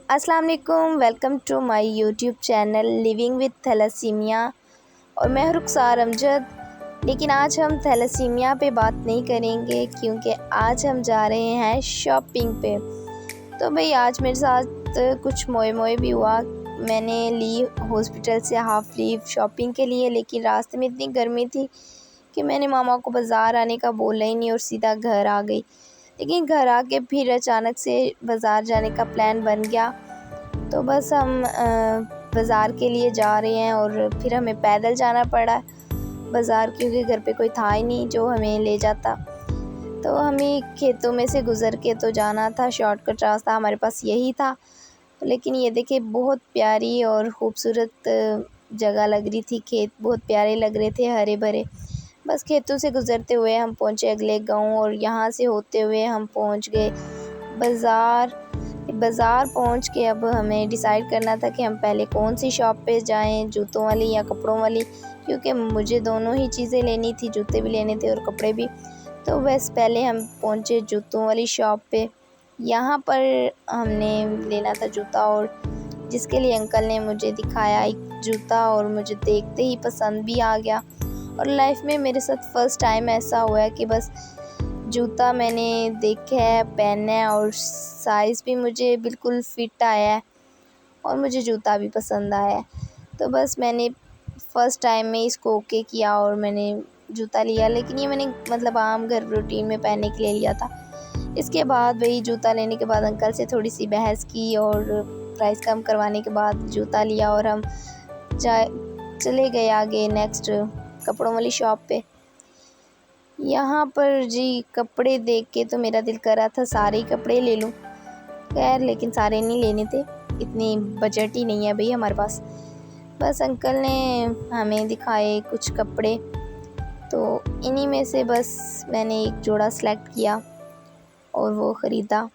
अस्सलाम वालेकुम, welcome to my YouTube channel living with thalassemia. और मैं हूं रुखसार अमजद। लेकिन आज हम थैलेसीमिया पे बात नहीं करेंगे क्योंकि आज हम जा रहे हैं शॉपिंग पे। तो भाई आज मेरे साथ कुछ मोए भी हुआ। मैंने ली हॉस्पिटल से हाफ़ लीव शॉपिंग के लिए, लेकिन रास्ते में इतनी गर्मी थी कि मैंने मामा को बाज़ार आने का बोला ही नहीं और सीधा घर आ गई। लेकिन घर आके फिर अचानक से बाज़ार जाने का प्लान बन गया, तो बस हम बाज़ार के लिए जा रहे हैं और फिर हमें पैदल जाना पड़ा बाज़ार, क्योंकि घर पे कोई था ही नहीं जो हमें ले जाता। तो हमें खेतों में से गुज़र के तो जाना था, शॉर्टकट रास्ता हमारे पास यही था। लेकिन ये देखिए बहुत प्यारी और ख़ूबसूरत जगह लग रही थी, खेत बहुत प्यारे लग रहे थे, हरे भरे। बस खेतों से गुज़रते हुए हम पहुँचे अगले गांव और यहाँ से होते हुए हम पहुँच गए बाज़ार। बाज़ार पहुँच के अब हमें डिसाइड करना था कि हम पहले कौन सी शॉप पे जाएं, जूतों वाली या कपड़ों वाली, क्योंकि मुझे दोनों ही चीज़ें लेनी थी, जूते भी लेने थे और कपड़े भी। तो बस पहले हम पहुँचे जूतों वाली शॉप पे। यहाँ पर हमने लेना था जूता, और जिसके लिए अंकल ने मुझे दिखाया एक जूता और मुझे देखते ही पसंद भी आ गया। और लाइफ में मेरे साथ फ़र्स्ट टाइम ऐसा हुआ है कि बस जूता मैंने देखा है, पहना है और साइज़ भी मुझे बिल्कुल फ़िट आया है और मुझे जूता भी पसंद आया है। तो बस मैंने फ़र्स्ट टाइम में इसको ओके किया और मैंने जूता लिया। लेकिन ये मैंने मतलब आम घर रूटीन में पहनने के लिए लिया था। इसके बाद वही जूता लेने के बाद अंकल से थोड़ी सी बहस की और प्राइस कम करवाने के बाद जूता लिया और हम चले गए आगे नेक्स्ट कपड़ों वाली शॉप पे। यहाँ पर जी कपड़े देख के तो मेरा दिल कर रहा था सारे ही कपड़े ले लूँ। खैर लेकिन सारे नहीं लेने थे, इतनी बजट ही नहीं है भाई हमारे पास। बस अंकल ने हमें दिखाए कुछ कपड़े, तो इन्हीं में से बस मैंने एक जोड़ा सेलेक्ट किया और वो ख़रीदा।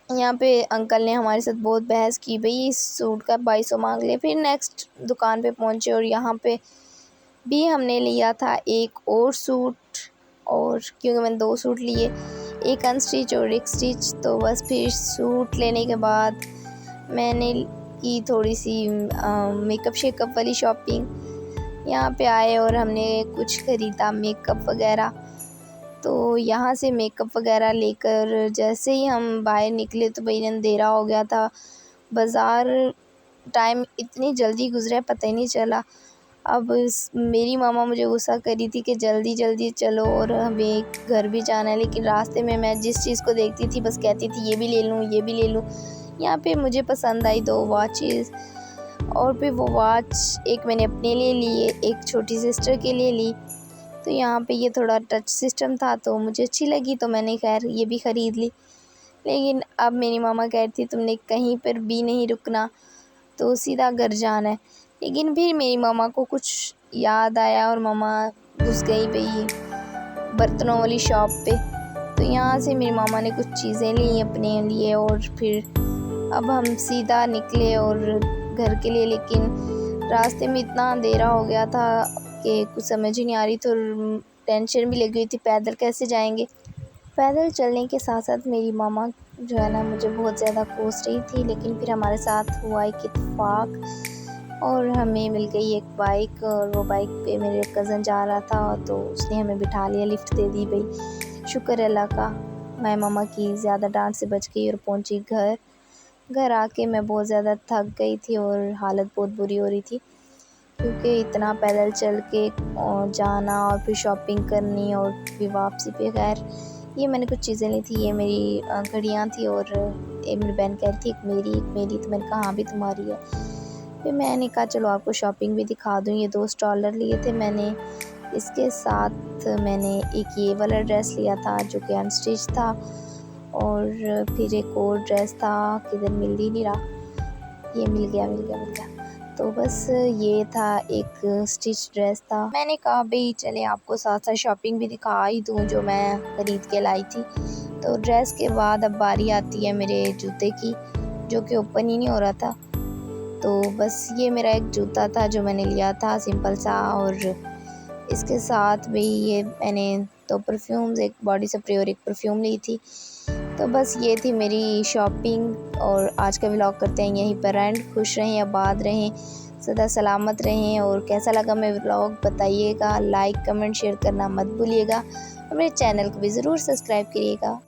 यहाँ पे अंकल ने हमारे साथ बहुत बहस की, भाई इस सूट का 2200 मांग ले। फिर नेक्स्ट दुकान पे पहुँचे और यहाँ पे भी हमने लिया था एक और सूट, और क्योंकि मैंने 2 सूट लिए, एक अनस्टिच और एक स्टिच। तो बस फिर सूट लेने के बाद मैंने की थोड़ी सी मेकअप शेकअप वाली शॉपिंग। यहाँ पे आए और हमने कुछ ख़रीदा मेकअप वगैरह। तो यहाँ से मेकअप वगैरह लेकर जैसे ही हम बाहर निकले तो भाई अंधेरा हो गया था। बाज़ार टाइम इतनी जल्दी गुज़रा पता ही नहीं चला। अब मेरी मामा मुझे गुस्सा कर रही थी कि जल्दी जल्दी चलो और हमें घर भी जाना है, लेकिन रास्ते में मैं जिस चीज़ को देखती थी बस कहती थी ये भी ले लूँ, ये भी ले लूँ। यहाँ पे मुझे पसंद आई 2 वॉचेस, और फिर वो वॉच एक मैंने अपने लिए ली, एक छोटी सिस्टर के लिए ली। तो यहाँ पे ये थोड़ा टच सिस्टम था तो मुझे अच्छी लगी, तो मैंने खैर ये भी ख़रीद ली। लेकिन अब मेरी मामा कह रही थी तुमने कहीं पर भी नहीं रुकना, तो सीधा घर जाना है। लेकिन फिर मेरी मामा को कुछ याद आया और मामा घुस गई भाई बर्तनों वाली शॉप पे। तो यहाँ से मेरी मामा ने कुछ चीज़ें ली अपने लिए और फिर अब हम सीधा निकले और घर के लिए। लेकिन रास्ते में इतना अंधेरा हो गया था कि कुछ समझ ही नहीं आ रही, तो टेंशन भी लगी हुई थी पैदल कैसे जाएंगे। पैदल चलने के साथ साथ मेरी मामा जो है ना मुझे बहुत ज़्यादा कोस रही थी, लेकिन फिर हमारे साथ हुआ एक इत्तेफाक और हमें मिल गई एक बाइक, और वो बाइक पे मेरे कज़न जा रहा था तो उसने हमें बिठा लिया, लिफ्ट दे दी भाई। शुक्र अल्लाह का मैं मामा की ज़्यादा डांट से बच गई और पहुंची घर। घर आके मैं बहुत ज़्यादा थक गई थी और हालत बहुत बुरी हो रही थी, क्योंकि इतना पैदल चल के जाना और फिर शॉपिंग करनी और फिर वापसी पे। खैर ये मैंने कुछ चीज़ें ली थी, ये मेरी घड़ियाँ थी और एक मेरी बहन कह रही थी एक मेरी, तो मैंने कहा हाँ भी तुम्हारी है। फिर मैंने कहा चलो आपको शॉपिंग भी दिखा दूँ। ये 2 स्टॉलर लिए थे मैंने, इसके साथ मैंने एक ये वाला ड्रेस लिया था जो कि अनस्टिच था, और फिर एक और ड्रेस था किधर मिल ही नहीं रहा, ये मिल गया। तो बस ये था एक स्टिच ड्रेस था। मैंने कहा भाई चले आपको साथ साथ शॉपिंग भी दिखा ही दूँ जो मैं ख़रीद के लाई थी। तो ड्रेस के बाद अब बारी आती है मेरे जूते की, जो कि ओपन ही नहीं हो रहा था। तो बस ये मेरा एक जूता था जो मैंने लिया था सिंपल सा, और इसके साथ भी ये मैंने 2 परफ्यूम्स, एक बॉडी स्प्रे और एक परफ्यूम ली थी। तो बस ये थी मेरी शॉपिंग। और आज का व्लॉग करते हैं यहीं पर एंड। खुश रहें, आबाद रहें, सदा सलामत रहें। और कैसा लगा मैं व्लॉग बताइएगा, लाइक कमेंट शेयर करना मत भूलिएगा और मेरे चैनल को भी ज़रूर सब्सक्राइब करिएगा।